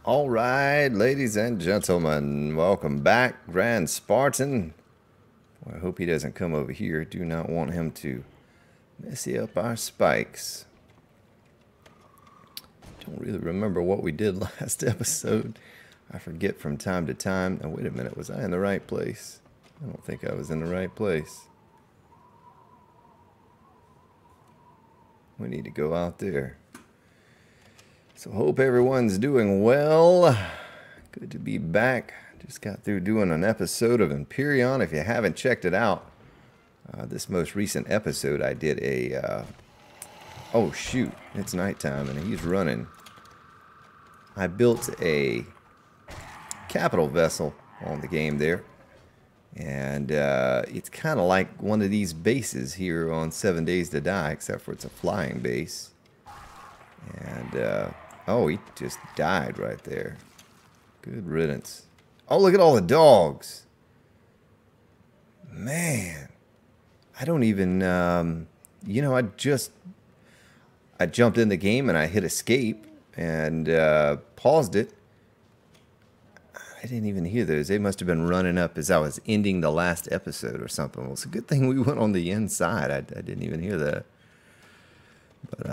All right, ladies and gentlemen, welcome back, Grand Spartan. Well, I hope he doesn't come over here. Do not want him to mess up our spikes. Don't really remember what we did last episode. I forget from time to time. Oh, wait a minute, was I in the right place? I don't think I was in the right place. We need to go out there. So hope everyone's doing well. Good to be back. Just got through doing an episode of Empyrean. If you haven't checked it out, this most recent episode I did a... oh shoot, it's nighttime and he's running. I built a capital vessel on the game there. And it's kind of like one of these bases here on 7 Days to Die, except for it's a flying base. And... oh, he just died right there. Good riddance. Oh, look at all the dogs. Man. I don't even, you know, I jumped in the game and I hit escape and paused it. I didn't even hear those. They must have been running up as I was ending the last episode or something. Well, it's a good thing we went on the inside. I didn't even hear that.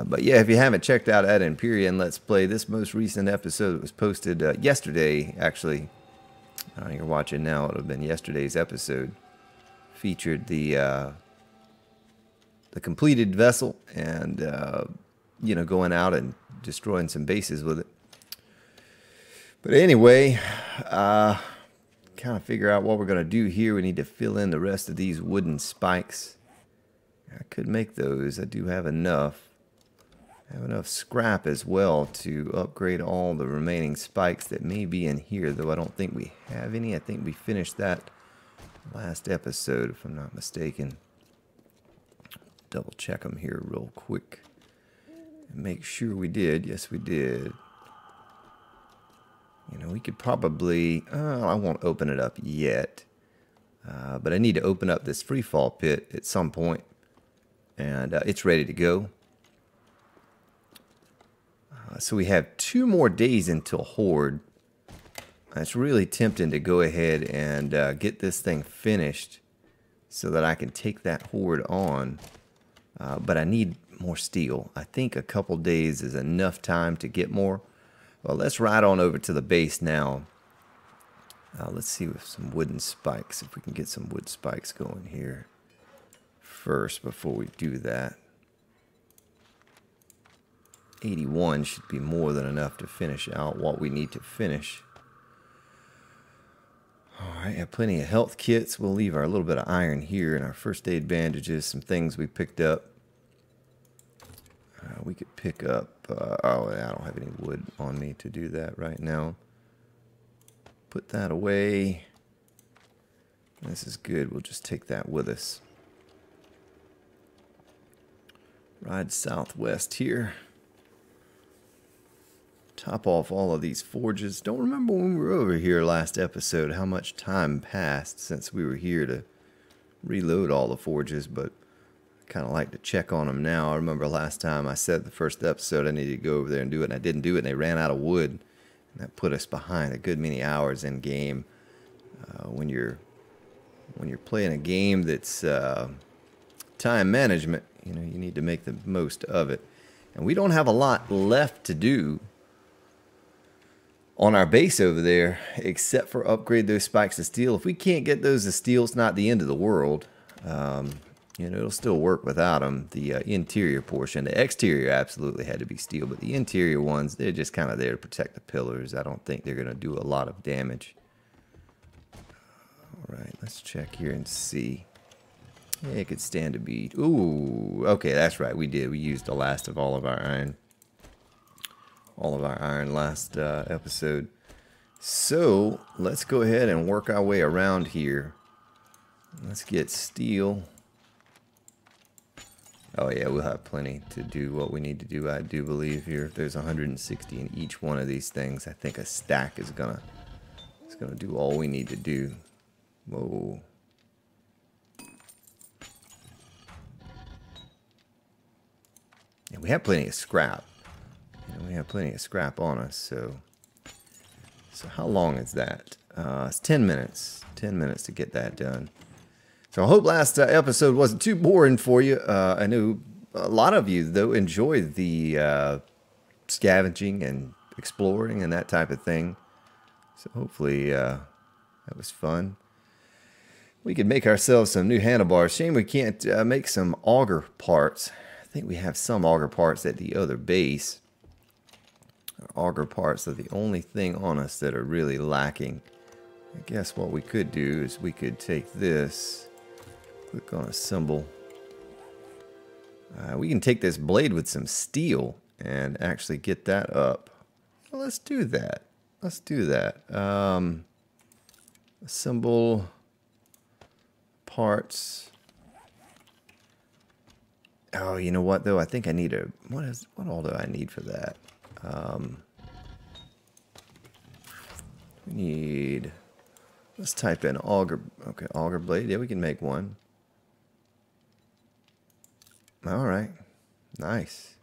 But yeah, if you haven't checked out at Empyrean Let's Play, this most recent episode was posted yesterday, actually. You're watching now, it would have been yesterday's episode. Featured the completed vessel and, you know, going out and destroying some bases with it. But anyway, kind of figure out what we're going to do here. We need to fill in the rest of these wooden spikes. I could make those. I do have enough. I have enough scrap as well to upgrade all the remaining spikes that may be in here, though I don't think we have any. I think we finished that last episode, if I'm not mistaken. Double check them here real quick and make sure we did. Yes, we did. You know, we could probably... I won't open it up yet. But I need to open up this free fall pit at some point. And it's ready to go. So we have 2 more days until Horde. It's really tempting to go ahead and get this thing finished so that I can take that Horde on. But I need more steel. I think a couple days is enough time to get more. Well, let's ride on over to the base now. Let's see with some wooden spikes, if we can get some wood spikes going here first before we do that. 81 should be more than enough to finish out what we need to finish. Alright, have plenty of health kits. We'll leave our little bit of iron here and our first aid bandages, some things we picked up. We could pick up, oh, I don't have any wood on me to do that right now. Put that away. This is good, we'll just take that with us. Ride southwest here. Top off all of these forges. Don't remember when we were over here last episode how much time passed since we were here to reload all the forges, but I kind of like to check on them now. I remember last time I said the first episode I needed to go over there and do it, and I didn't do it, and they ran out of wood. And that put us behind a good many hours in game. When you're playing a game that's time management, you know, you need to make the most of it. And we don't have a lot left to do on our base over there, except for upgrade those spikes to steel. If we can't get those to steel, it's not the end of the world. You know, it'll still work without them. The interior portion, the exterior absolutely had to be steel, but the interior ones, they're just kind of there to protect the pillars. I don't think they're going to do a lot of damage. All right, let's check here and see. Yeah, it could stand to beat. Ooh, okay, that's right. We did. We used the last of all of our iron. All of our iron last episode. So let's go ahead and work our way around here. Let's get steel. Oh yeah, we'll have plenty to do what we need to do. I do believe here, if there's 160 in each one of these things, I think a stack is gonna do all we need to do. Whoa. Yeah, we have plenty of scrap. We have plenty of scrap on us, so So how long is that? It's 10 minutes. 10 minutes to get that done. So I hope last episode wasn't too boring for you. I know a lot of you, though, enjoyed the scavenging and exploring and that type of thing. So hopefully that was fun. We could make ourselves some new handlebars. Shame we can't make some auger parts. I think we have some auger parts at the other base. Auger parts are the only thing on us that are really lacking. I guess what we could do is we could take this, click on a symbol. We can take this blade with some steel and actually get that up. Well, let's do that. Let's do that. Symbol, parts. Oh, you know what though? I think I need a, what all do I need for that? We need, let's type in auger. Okay, auger blade. Yeah, we can make one. All right, nice.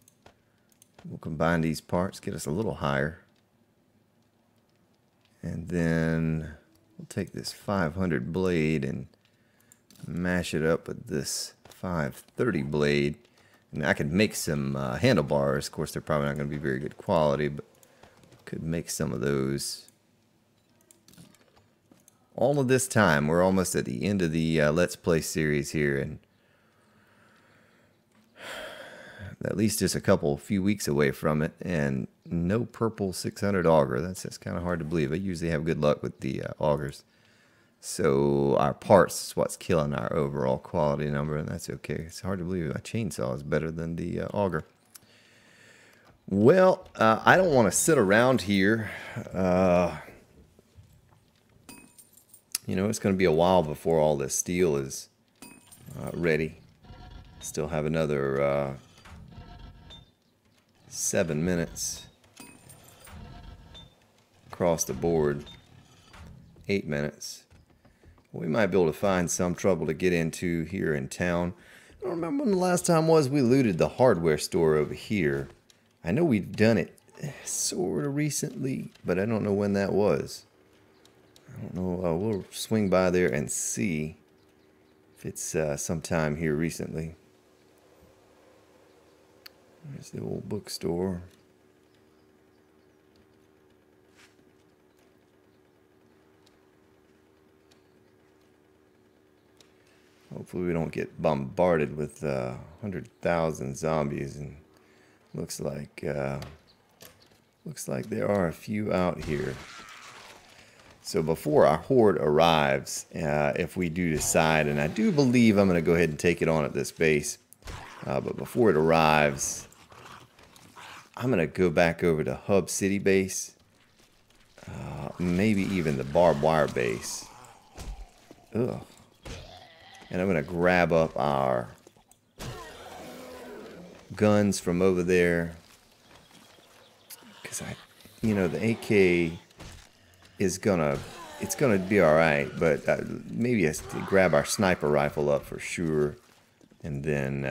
We'll combine these parts, get us a little higher. And then we'll take this 500 blade and mash it up with this 530 blade. And I could make some handlebars. Of course, they're probably not going to be very good quality, but could make some of those. All of this time, we're almost at the end of the Let's Play series here, and at least just a few weeks away from it, and no purple 600 auger. That's just kind of hard to believe. I usually have good luck with the augers. So our parts is what's killing our overall quality number, and that's okay. It's hard to believe my chainsaw is better than the auger. Well, I don't want to sit around here. You know, it's going to be a while before all this steel is ready. Still have another 7 minutes across the board. 8 minutes. We might be able to find some trouble to get into here in town. I don't remember when the last time was we looted the hardware store over here. I know we've done it sort of recently, but I don't know when that was. I don't know. We'll swing by there and see if it's sometime here recently. There's the old bookstore. Hopefully we don't get bombarded with 100,000 zombies. And looks like there are a few out here. So before our horde arrives, if we do decide, and I do believe I'm going to go ahead and take it on at this base, but before it arrives, I'm going to go back over to Hub City base, maybe even the barbed wire base. Ugh. And I'm going to grab up our guns from over there. Because you know, the AK is it's gonna be all right. But maybe I to grab our sniper rifle up for sure. And then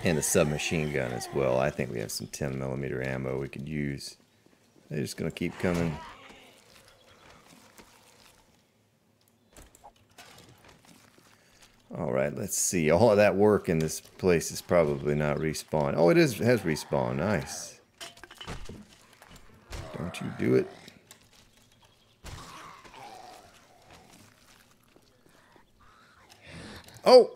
and the submachine gun as well. I think we have some 10mm ammo we could use. They're just going to keep coming. Alright, let's see. All of that work in this place is probably not respawned. Oh, it has respawned. Nice. Don't you do it. Oh!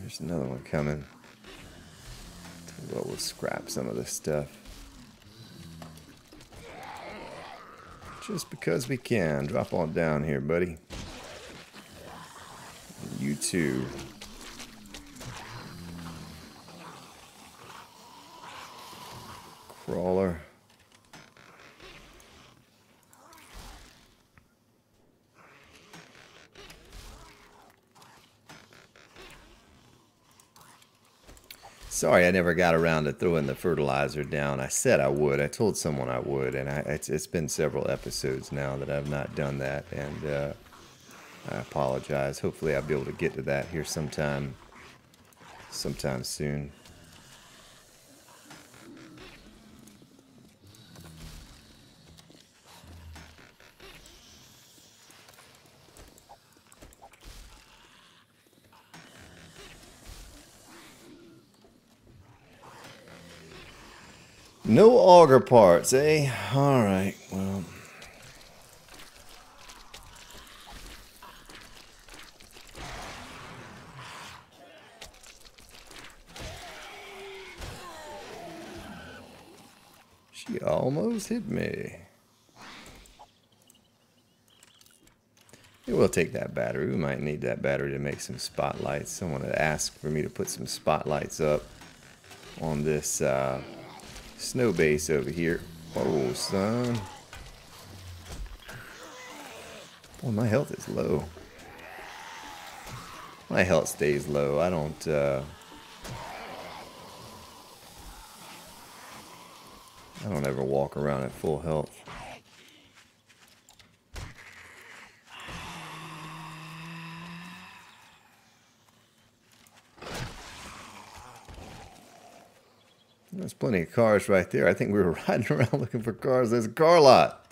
There's another one coming. Well, we'll scrap some of this stuff. Just because we can. Drop on down here, buddy. You too. Crawler. Sorry I never got around to throwing the fertilizer down. I said I would. I told someone I would, and it's been several episodes now that I've not done that, and I apologize. Hopefully I'll be able to get to that here sometime soon. No auger parts, eh? Alright, well. She almost hit me. We'll take that battery. We might need that battery to make some spotlights. Someone had asked for me to put some spotlights up on this snow base over here. Oh, son. Boy, my health is low. My health stays low. I don't ever walk around at full health. There's plenty of cars right there. I think we were riding around looking for cars. There's a car lot.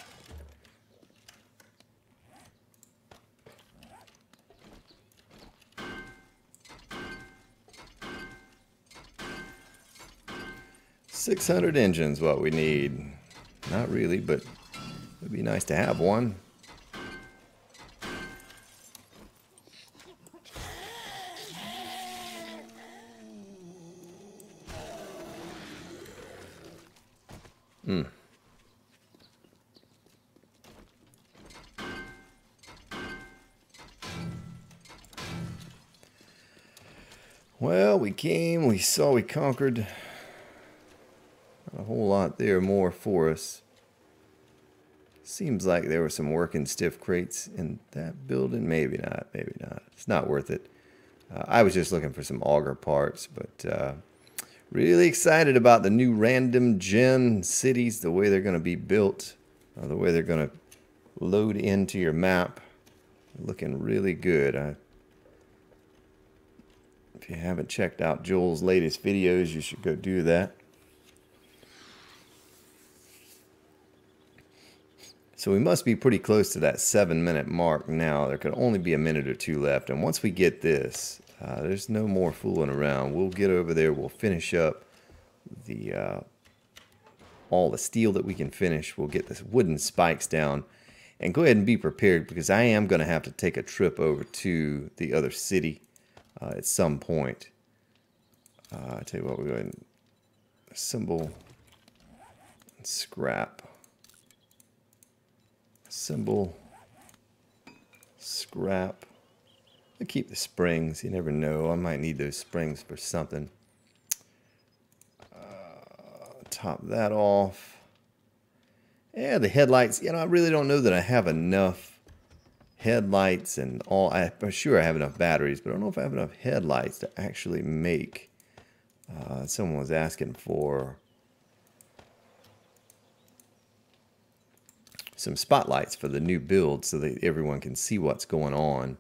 $600 engines, what we need. Not really, but it'd be nice to have one. Well, we came, we saw, we conquered. Not a whole lot there more for us. Seems like there were some working stiff crates in that building. Maybe not, maybe not. It's not worth it. I was just looking for some auger parts, but really excited about the new random gen cities, the way they're going to be built, the way they're going to load into your map. Looking really good. If you haven't checked out Joel's latest videos, you should go do that. So we must be pretty close to that 7-minute mark now. There could only be a minute or two left. And once we get this, there's no more fooling around. We'll get over there. We'll finish up the all the steel that we can finish. We'll get the wooden spikes down. And go ahead and be prepared, because I am going to have to take a trip over to the other city at some point. I tell you what, we'll go ahead and assemble and scrap. Assemble, scrap. I keep the springs. You never know. I might need those springs for something. Top that off. Yeah, the headlights. You know, I really don't know that I have enough headlights and all. I'm sure I have enough batteries, but I don't know if I have enough headlights to actually make. Someone was asking for some spotlights for the new build so that everyone can see what's going on.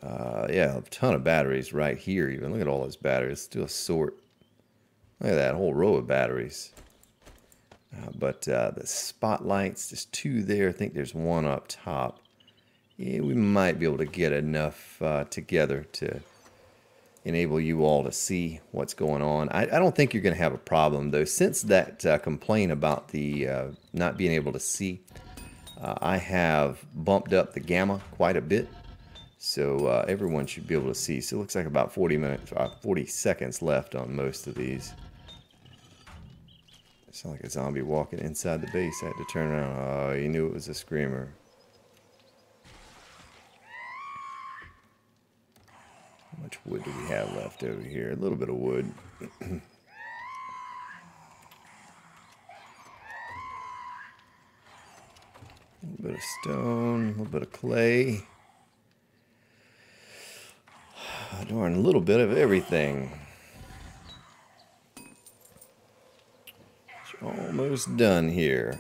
Yeah, a ton of batteries right here even. Look at all those batteries. Still a sort. Look at that whole row of batteries. But the spotlights, there's 2 there. I think there's 1 up top. Yeah, we might be able to get enough together to enable you all to see what's going on. I don't think you're going to have a problem, though. Since that complaint about the not being able to see, I have bumped up the gamma quite a bit. So everyone should be able to see. So it looks like about 40 seconds left on most of these. Sound like a zombie walking inside the base. I had to turn around. Oh, you knew it was a screamer. How much wood do we have left over here? A little bit of wood. A little bit of stone, a little bit of clay. Darn, a little bit of everything. almost done here.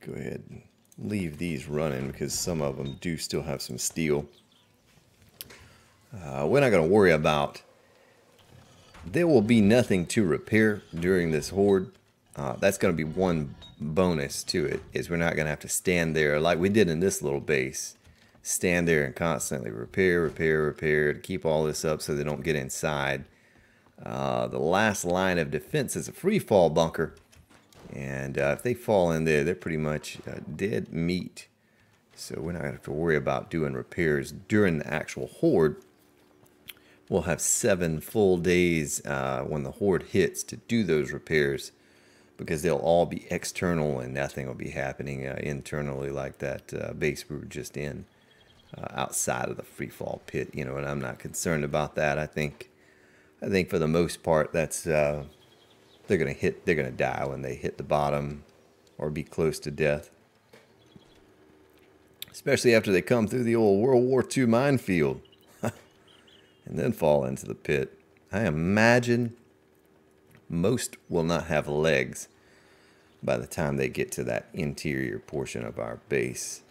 Go ahead and leave these running because some of them do still have some steel. We're not going to worry about. There will be nothing to repair during this horde. That's going to be one bonus to it, is we're not going to have to stand there like we did in this little base. Stand there and constantly repair to keep all this up so they don't get inside. The last line of defense is a free fall bunker. And if they fall in there, they're pretty much dead meat. So we're not going to have to worry about doing repairs during the actual horde. We'll have 7 full days when the horde hits to do those repairs, because they'll all be external and nothing will be happening internally like that base we were just in, outside of the free fall pit. You know, and I'm not concerned about that. I think for the most part that's they're gonna die when they hit the bottom or be close to death, especially after they come through the old World War II minefield. And then fall into the pit. I imagine most will not have legs by the time they get to that interior portion of our base,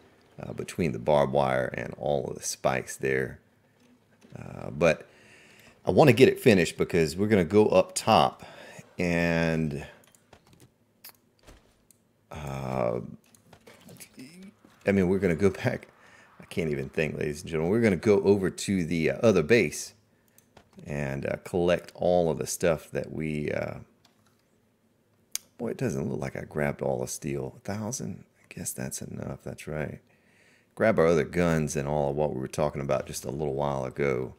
between the barbed wire and all of the spikes there. But I want to get it finished because we're going to go up top and I mean, we're going to go back. I can't even think, ladies and gentlemen. We're going to go over to the other base and collect all of the stuff that we... boy, it doesn't look like I grabbed all the steel. 1,000? I guess that's enough. That's right. Grab our other guns and all of what we were talking about just a little while ago.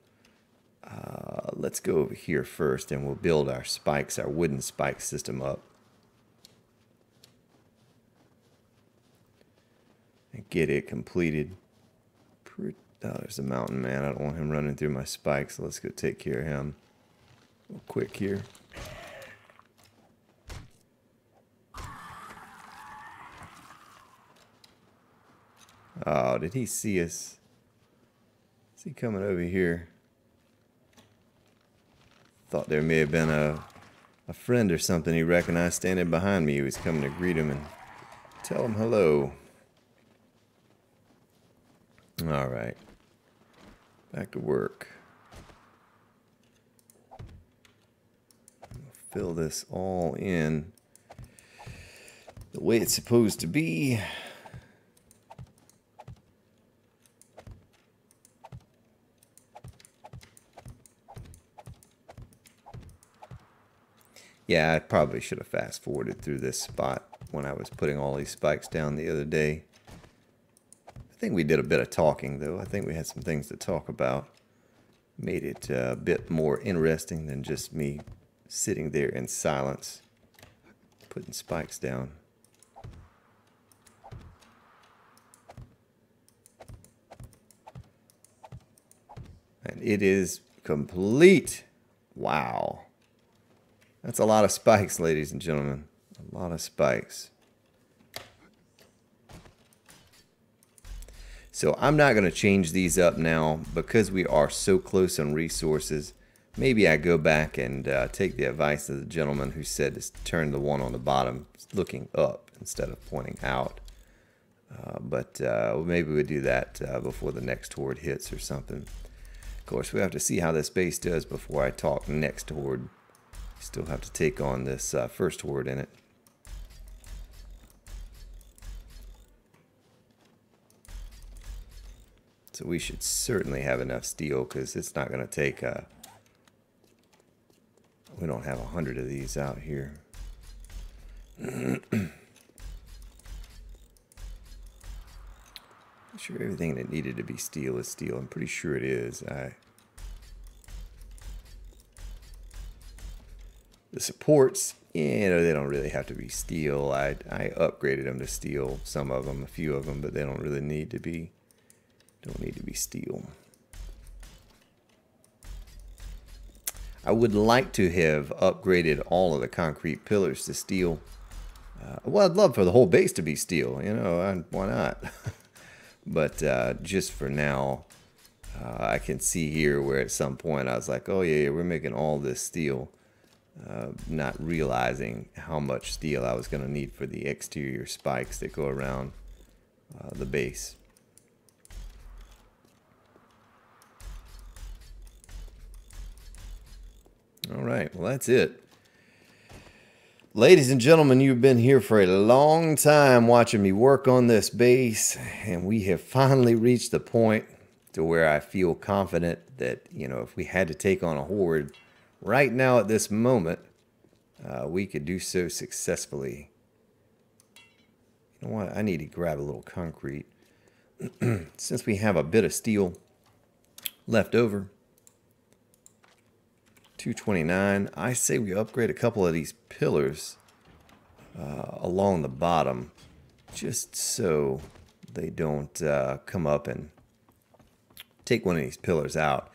Let's go over here first and we'll build our spikes, our wooden spike system up. And get it completed. Oh, there's a mountain man. I don't want him running through my spikes, so let's go take care of him real quick here. Oh, did he see us? Is he coming over here? Thought there may have been a friend or something he recognized standing behind me. He was coming to greet him and tell him hello. All right. Back to work. Fill this all in the way it's supposed to be. Yeah, I probably should have fast forwarded through this spot when I was putting all these spikes down the other day. I think we did a bit of talking, though. I think we had some things to talk about. Made it a bit more interesting than just me sitting there in silence, putting spikes down. And it is complete. Wow. That's a lot of spikes, ladies and gentlemen. A lot of spikes. So I'm not going to change these up now because we are so close on resources. Maybe I go back and take the advice of the gentleman who said to turn the one on the bottom looking up instead of pointing out. But maybe we'll do that before the next horde hits or something. Of course, we have to see how this base does before I talk next horde. Still have to take on this first horde in it. So we should certainly have enough steel because it's not going to take... we don't have 100 of these out here. I'm sure everything that needed to be steel is steel. I'm pretty sure it is. The supports, you know, they don't really have to be steel. I upgraded them to steel, some of them, a few of them, but they don't really need to be. Don't need to be steel. I would like to have upgraded all of the concrete pillars to steel. Well, I'd love for the whole base to be steel, you know, why not? But just for now, I can see here where at some point I was like, oh yeah, we're making all this steel, not realizing how much steel I was going to need for the exterior spikes that go around the base. All right, well that's it. Ladies and gentlemen, you've been here for a long time watching me work on this base, and we have finally reached the point to where I feel confident that, you know, if we had to take on a horde right now at this moment, we could do so successfully. You know what? I need to grab a little concrete. Since we have a bit of steel left over, 229, I say we upgrade a couple of these pillars along the bottom, just so they don't come up and take one of these pillars out.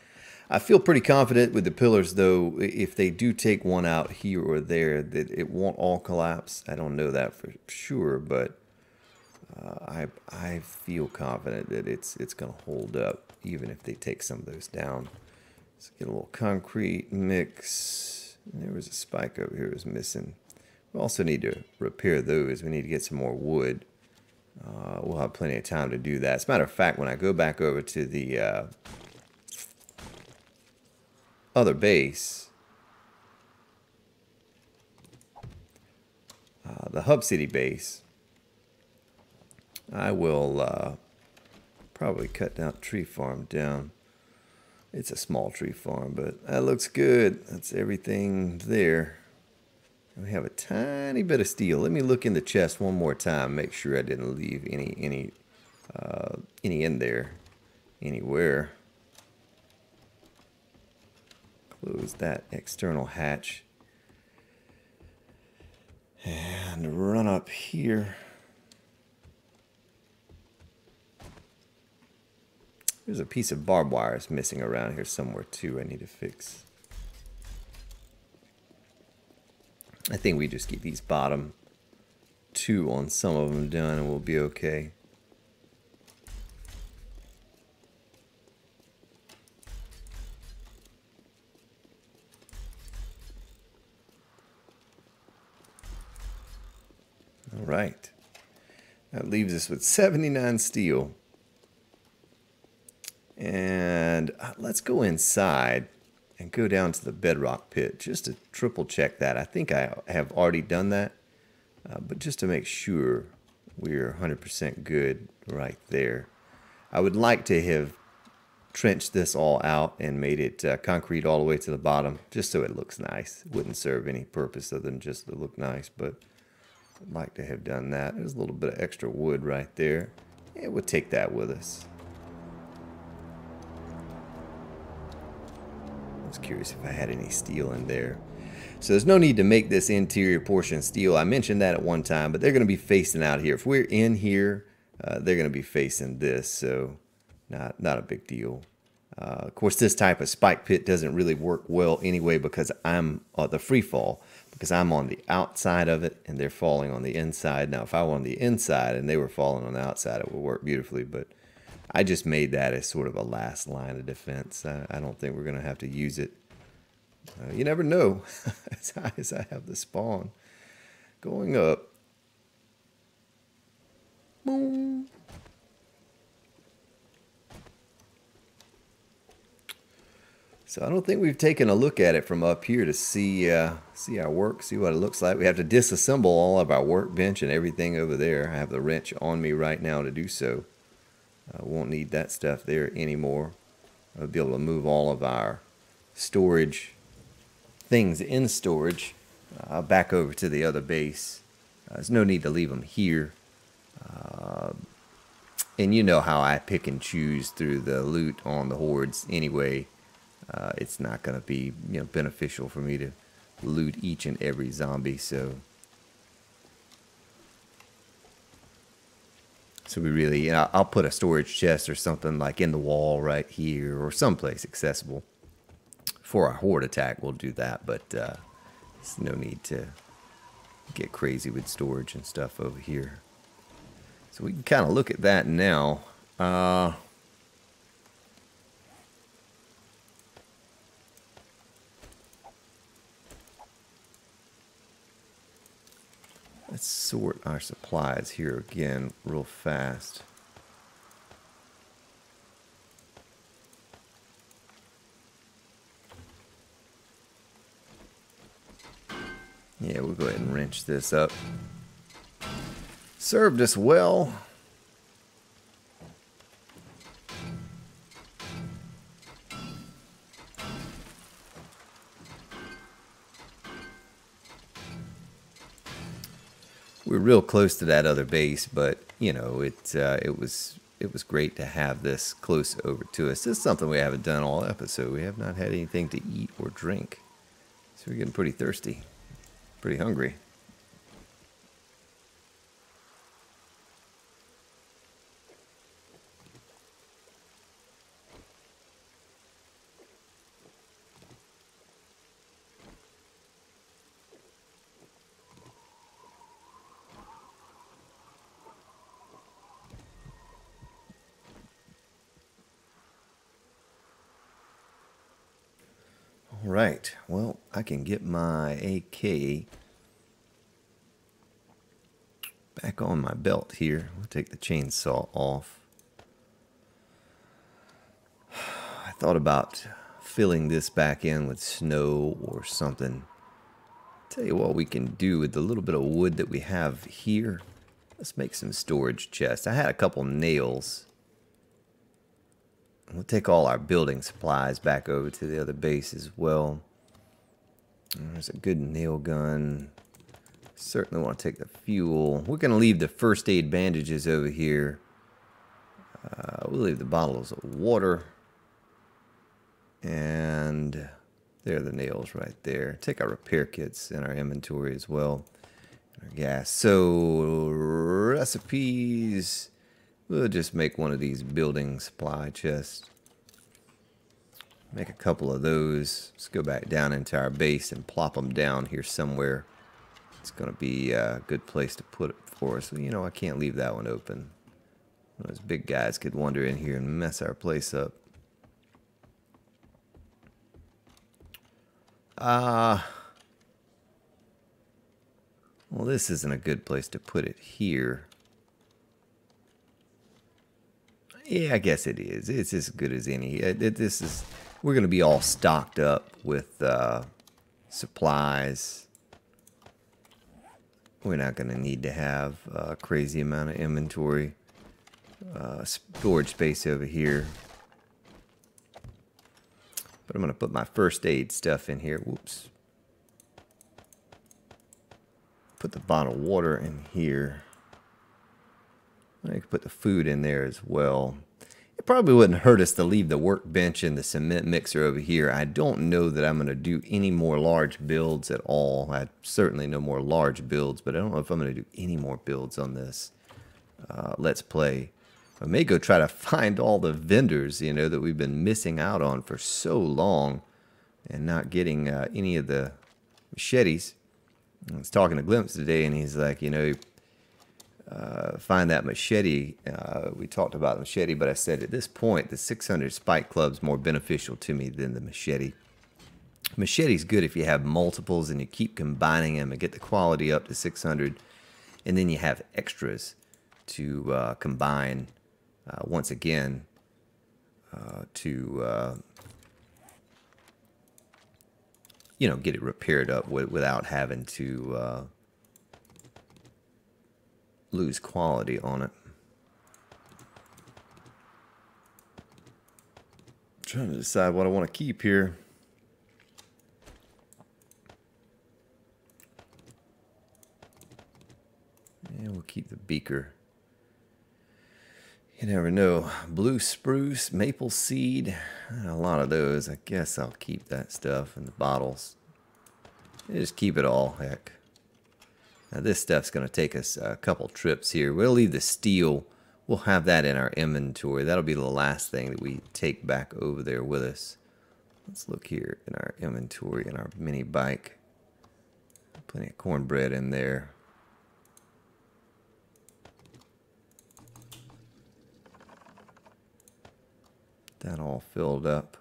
I feel pretty confident with the pillars, though, if they do take one out here or there, that it won't all collapse. I don't know that for sure, but I feel confident that it's going to hold up, even if they take some of those down. Let's get a little concrete mix. There was a spike over here that was missing. We also need to repair those. We need to get some more wood. We'll have plenty of time to do that. As a matter of fact, when I go back over to the other base, the Hub City base, I will probably cut down tree farm down. It's a small tree farm, but that looks good. That's everything there. We have a tiny bit of steel. Let me look in the chest one more time, make sure I didn't leave any in there anywhere. Close that external hatch and run up here. There's a piece of barbed wire that's missing around here somewhere too I need to fix. I think we just keep these bottom two on some of them done and we'll be okay. All right. That leaves us with 79 steel. And let's go inside and go down to the bedrock pit just to triple check that. I think I have already done that, but just to make sure we're 100% good right there. I would like to have trenched this all out and made it concrete all the way to the bottom, just so it looks nice. It wouldn't serve any purpose other than just to look nice, but I'd like to have done that. There's a little bit of extra wood right there. Yeah, we'll take that with us. I was curious if I had any steel in there. So there's no need to make this interior portion steel. I mentioned that at one time, but they're going to be facing out here. If we're in here, they're going to be facing this, so not a big deal. Of course, this type of spike pit doesn't really work well anyway because I'm the free fall, because I'm on the outside of it and they're falling on the inside. Now, if I were on the inside and they were falling on the outside, it would work beautifully, but I just made that as sort of a last line of defense. I don't think we're going to have to use it. You never know as high as I have the spawn going up. Boom. So I don't think we've taken a look at it from up here to see our work, see what it looks like. We have to disassemble all of our workbench and everything over there. I have the wrench on me right now to do so. I won't need that stuff there anymore. I'll be able to move all of our storage things in storage back over to the other base. There's no need to leave them here. And you know how I pick and choose through the loot on the hordes anyway. It's not going to be beneficial for me to loot each and every zombie, so we really, I'll put a storage chest or something like in the wall right here or someplace accessible for our horde attack. We'll do that, but there's no need to get crazy with storage and stuff over here. So we can kind of look at that now. Let's sort our supplies here again real fast. Yeah, we'll go ahead and wrench this up. Served us well. We're real close to that other base, but you know, it was great to have this close over to us. This is something we haven't done all episode. We have not had anything to eat or drink, so we're getting pretty thirsty, pretty hungry. Right, well, I can get my AK back on my belt here. We'll take the chainsaw off. I thought about filling this back in with snow or something. Tell you what we can do with the little bit of wood that we have here. Let's make some storage chests. I had a couple nails. We'll take all our building supplies back over to the other base as well. There's a good nail gun. Certainly want to take the fuel. We're going to leave the first aid bandages over here. We'll leave the bottles of water. And there are the nails right there. Take our repair kits in our inventory as well. And our gas. So, recipes. We'll just make one of these building supply chests. Make a couple of those. Let's go back down into our base and plop them down here somewhere. It's going to be a good place to put it for us. You know, I can't leave that one open. Those big guys could wander in here and mess our place up. Well, this isn't a good place to put it here. Yeah, I guess it is. It's as good as any. We're going to be all stocked up with supplies. We're not going to need to have a crazy amount of inventory. Storage space over here. But I'm going to put my first aid stuff in here. Whoops. Put the bottled water in here. I can put the food in there as well. It probably wouldn't hurt us to leave the workbench and the cement mixer over here. I don't know that I'm going to do any more large builds at all. I certainly no more large builds, but I don't know if I'm going to do any more builds on this Let's Play. I may go try to find all the vendors, you know, that we've been missing out on for so long and not getting any of the machetes. I was talking to Glimpse today, and he's like, you know, find that machete. We talked about the machete, but I said at this point, the 600 Spike Club's more beneficial to me than the machete. Machete's good if you have multiples and you keep combining them and get the quality up to 600, and then you have extras to combine once again to you know, get it repaired up without having to lose quality on it. I'm trying to decide what I want to keep here. And we'll keep the beaker. You never know. Blue spruce, maple seed, a lot of those. I guess I'll keep that stuff in the bottles. Just keep it all, heck. Now this stuff's going to take us a couple trips here. We'll leave the steel. We'll have that in our inventory. That'll be the last thing that we take back over there with us. Let's look here in our inventory in our mini bike. Plenty of cornbread in there. That all filled up.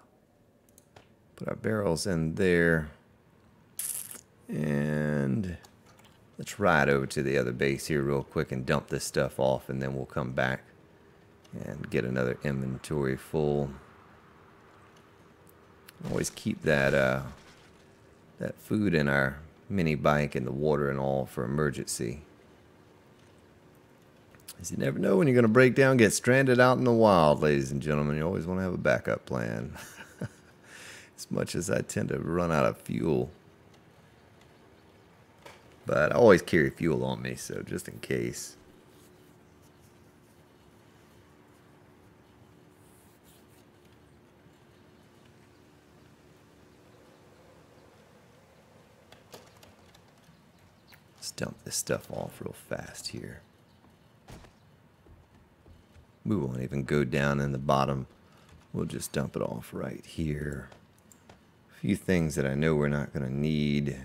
Put our barrels in there. And let's ride over to the other base here real quick and dump this stuff off, and then we'll come back and get another inventory full. Always keep that that food in our mini bike and the water and all for emergency. As you never know when you're going to break down, get stranded out in the wild, ladies and gentlemen. You always want to have a backup plan. As much as I tend to run out of fuel. But I always carry fuel on me, so just in case. Let's dump this stuff off real fast here. We won't even go down in the bottom. We'll just dump it off right here. A few things that I know we're not going to need.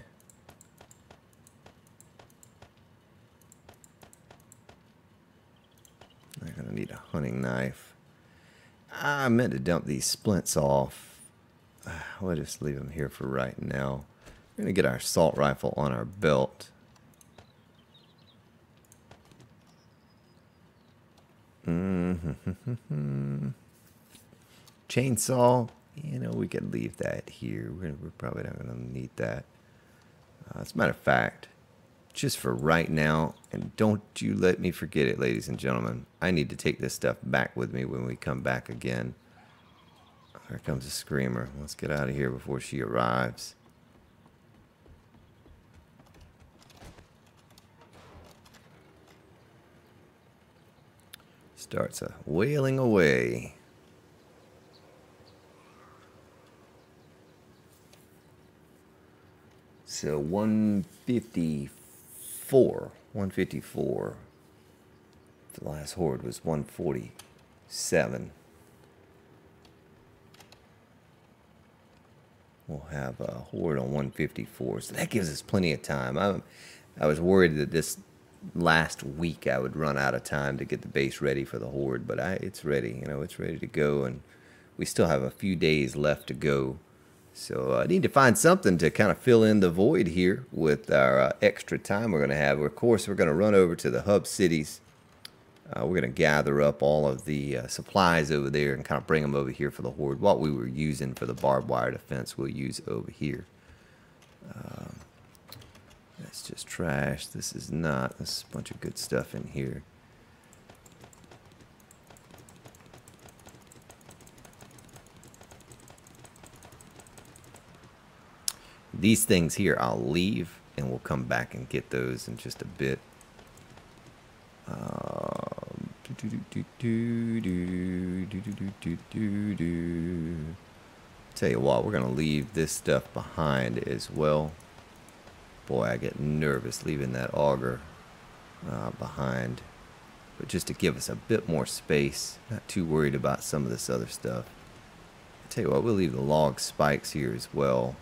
Not going to need a hunting knife. I meant to dump these splints off. We'll just leave them here for right now. We're going to get our assault rifle on our belt. Chainsaw, you know, we could leave that here. We're probably not going to need that. As a matter of fact, just for right now, and don't you let me forget it, ladies and gentlemen, I need to take this stuff back with me when we come back again. Here comes a screamer. Let's get out of here before she arrives. Starts wailing away. So 154. The last horde was 147. We'll have a horde on 154. So that gives us plenty of time. I was worried that this last week I would run out of time to get the base ready for the horde, but it's ready. You know, it's ready to go, and we still have a few days left to go. So I need to find something to kind of fill in the void here with our extra time we're going to have. Of course, we're going to run over to the hub cities. We're going to gather up all of the supplies over there and kind of bring them over here for the horde. What we were using for the barbed wire defense, we'll use over here. That's just trash. This is not. There's a bunch of good stuff in here. These things here I'll leave, and we'll come back and get those in just a bit. Tell you what, we're going to leave this stuff behind as well. Boy, I get nervous leaving that auger behind. But just to give us a bit more space, not too worried about some of this other stuff. Tell you what, we'll leave the log spikes here as well.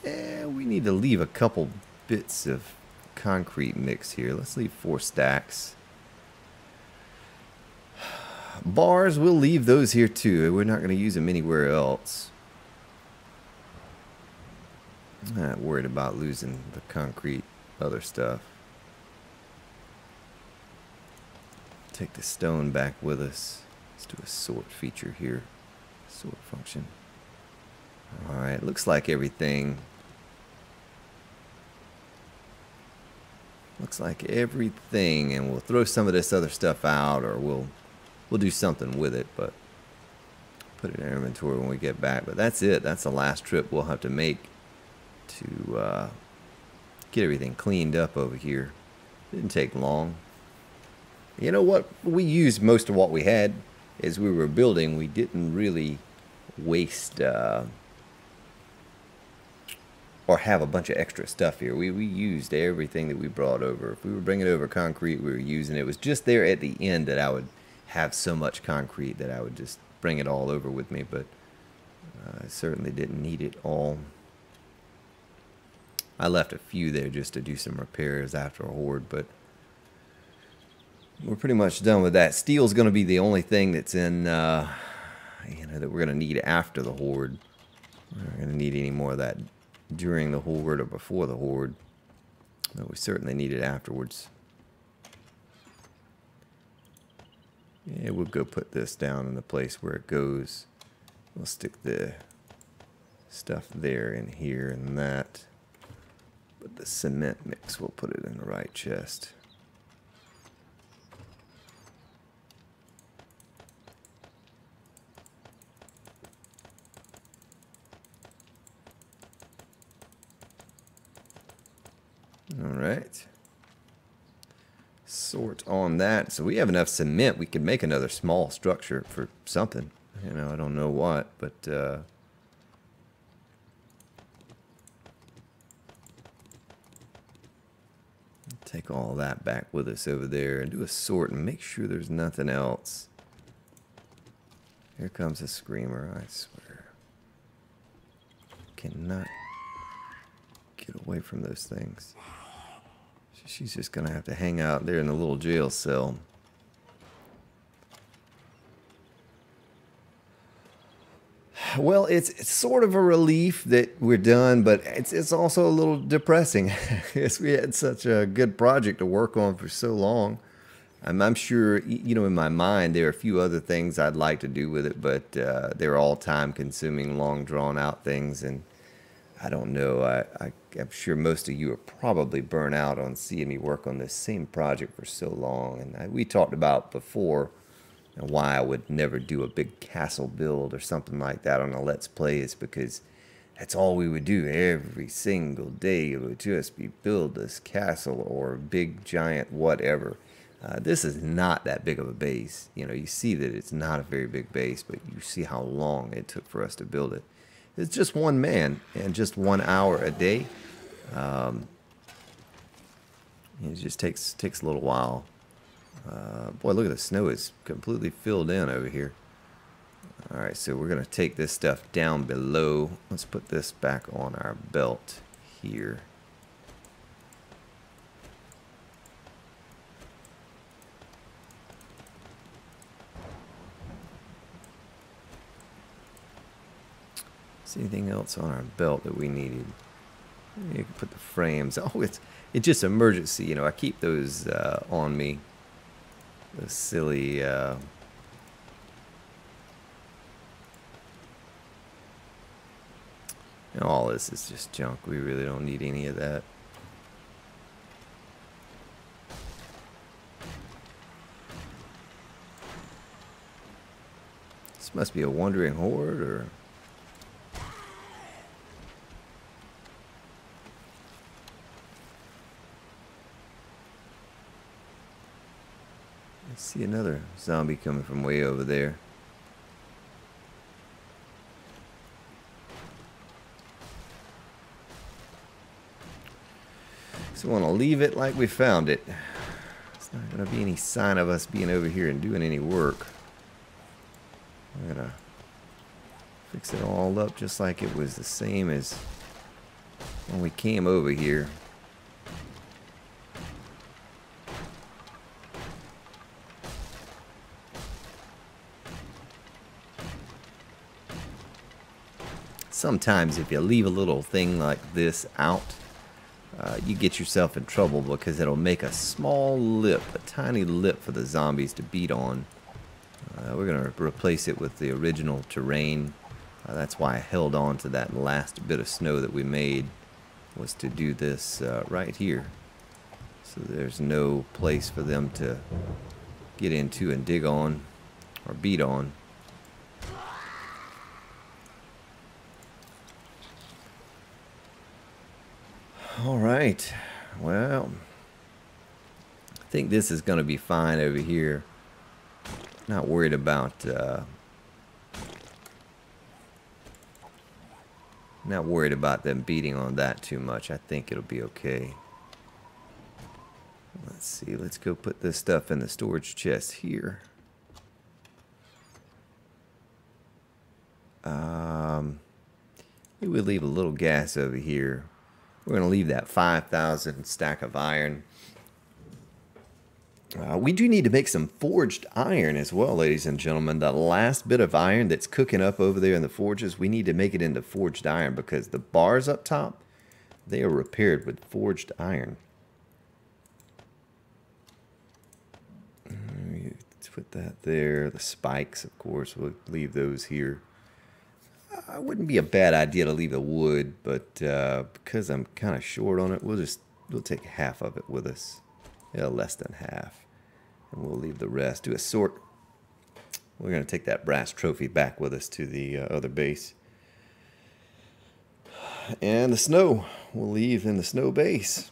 We need to leave a couple bits of concrete mix here. Let's leave 4 stacks. Bars, we'll leave those here too. We're not going to use them anywhere else. I'm not worried about losing the concrete other stuff. Take the stone back with us. Let's do a sort feature here. Sort function. Alright, looks like everything. Looks like everything, and we'll throw some of this other stuff out, or we'll do something with it, but put it in our inventory when we get back. But that's it. That's the last trip we'll have to make to get everything cleaned up over here. Didn't take long. You know what? We used most of what we had as we were building. We didn't really waste or have a bunch of extra stuff here. We used everything that we brought over. If we were bringing over concrete, we were using it. It was just there at the end that I would have so much concrete that I would just bring it all over with me, but I certainly didn't need it all. I left a few there just to do some repairs after a horde, but we're pretty much done with that. Steel's going to be the only thing that's in, you know, that we're going to need after the horde. We're not going to need any more of that during the horde or before the horde, but we certainly need it afterwards. Yeah, we'll go put this down in the place where it goes. We'll stick the stuff there and here and that. But the cement mix, we'll put it in the right chest. All right. Sort on that. So we have enough cement. We could make another small structure for something. You know, I don't know what, but take all that back with us over there and do a sort and make sure there's nothing else. Here comes a screamer, I swear. Cannot get away from those things. She's just gonna have to hang out there in the little jail cell. Well, it's sort of a relief that we're done, but it's also a little depressing. Because we had such a good project to work on for so long. I'm sure, you know, in my mind, there are a few other things I'd like to do with it, but they're all time-consuming, long, drawn-out things, and I don't know. I'm sure most of you are probably burnt out on seeing me work on this same project for so long, and we talked about before why I would never do a big castle build or something like that on a Let's Play is because that's all we would do every single day. It would just be build this castle or big giant whatever. This is not that big of a base. You know, you see that it's not a very big base, but you see how long it took for us to build it. It's just one man and just 1 hour a day. It just takes a little while. Boy, look at the snow is completely filled in over here. Alright, so we're going to take this stuff down below. Let's put this back on our belt here. Is there anything else on our belt that we needed? You can put the frames. Oh, it's just emergency. You know, I keep those on me. Those silly and all this is just junk. We really don't need any of that. This must be a wandering horde, or I see another zombie coming from way over there. So we want to leave it like we found it. There's not going to be any sign of us being over here and doing any work. We're going to fix it all up just like it was the same as when we came over here. Sometimes if you leave a little thing like this out, you get yourself in trouble because it'll make a small lip, a tiny lip for the zombies to beat on. We're going to replace it with the original terrain. That's why I held on to that last bit of snow that we made, was to do this right here. So there's no place for them to get into and dig on or beat on. Alright, well, I think this is going to be fine over here. Not worried about them beating on that too much. I think it'll be okay. Let's see, let's go put this stuff in the storage chest here. Maybe we'll leave a little gas over here. We're going to leave that 5,000 stack of iron. We do need to make some forged iron as well, ladies and gentlemen. The last bit of iron that's cooking up over there in the forges, we need to make it into forged iron because the bars up top, they are repaired with forged iron. Let's put that there. The spikes, of course, we'll leave those here. It wouldn't be a bad idea to leave the wood, but because I'm kind of short on it, we'll take half of it with us. Yeah, less than half. And we'll leave the rest. Do a sort. We're going to take that brass trophy back with us to the other base. And the snow, we'll leave in the snow base.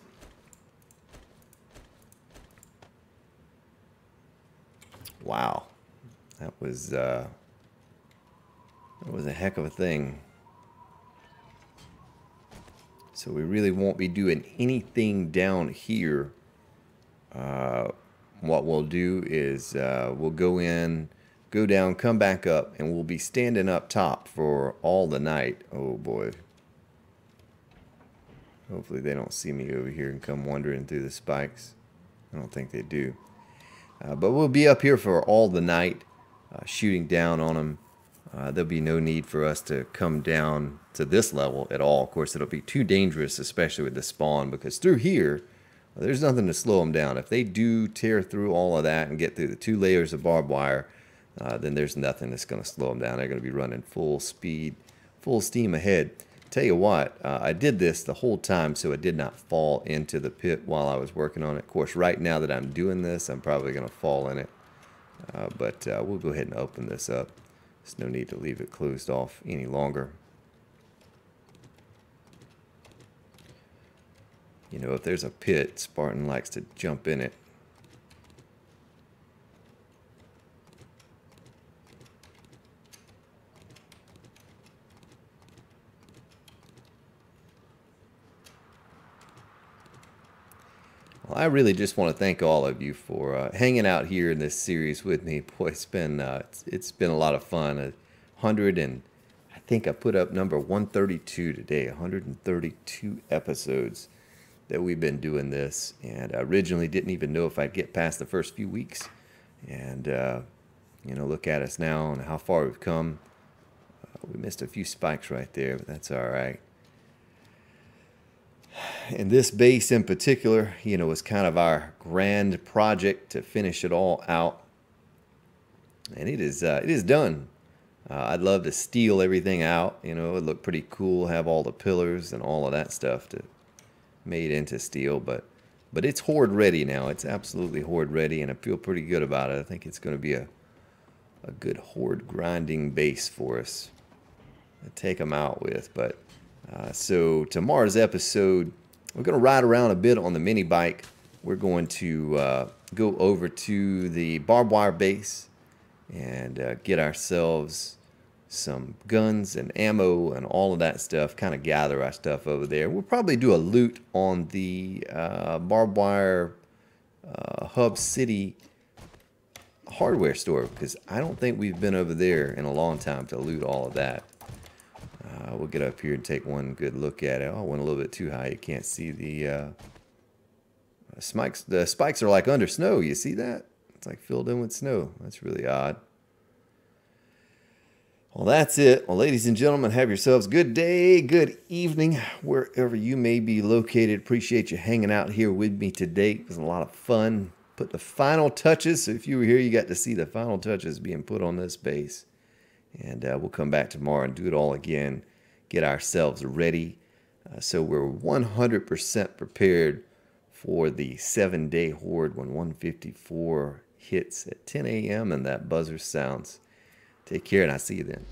Wow. That was a heck of a thing. So we really won't be doing anything down here. What we'll do is we'll go in, go down, come back up, and we'll be standing up top for all the night. Oh boy. Hopefully they don't see me over here and come wandering through the spikes. I don't think they do. But we'll be up here for all the night, shooting down on them. There'll be no need for us to come down to this level at all. Of course, it'll be too dangerous, especially with the spawn, because through here, there's nothing to slow them down. If they do tear through all of that and get through the 2 layers of barbed wire, then there's nothing that's going to slow them down. They're going to be running full speed, full steam ahead. Tell you what, I did this the whole time so it did not fall into the pit while I was working on it. Of course, right now that I'm doing this, I'm probably going to fall in it. But we'll go ahead and open this up. There's no need to leave it closed off any longer. You know, if there's a pit, Spartan likes to jump in it. Well, I really just want to thank all of you for hanging out here in this series with me. Boy, it's been a lot of fun. I think I put up number 132 today. 132 episodes that we've been doing this, and I originally didn't even know if I'd get past the first few weeks. And you know, look at us now and how far we've come. We missed a few spikes right there, but that's all right. And this base in particular, you know, was kind of our grand project to finish it all out. And it is done. I'd love to steel everything out. You know, it looked pretty cool, have all the pillars and all of that stuff made into steel, but it's horde ready now. It's absolutely horde ready, and I feel pretty good about it. I think it's going to be a good horde grinding base for us to take them out with. But so tomorrow's episode, we're going to ride around a bit on the mini bike. We're going to go over to the barbed wire base and get ourselves some guns and ammo and all of that stuff, kind of gather our stuff over there. We'll probably do a loot on the barbed wire Hub City hardware store, because I don't think we've been over there in a long time to loot all of that. We'll get up here and take one good look at it. Oh, I went a little bit too high. You can't see the spikes. The spikes are like under snow. You see that? It's like filled in with snow. That's really odd. Well, that's it. Well, ladies and gentlemen, have yourselves a good day, good evening, wherever you may be located. Appreciate you hanging out here with me today. It was a lot of fun. Put the final touches. So if you were here, you got to see the final touches being put on this base. And we'll come back tomorrow and do it all again. Get ourselves ready. So we're 100% prepared for the 7-day horde when 154 hits at 10 a.m. and that buzzer sounds. Take care, and I'll see you then.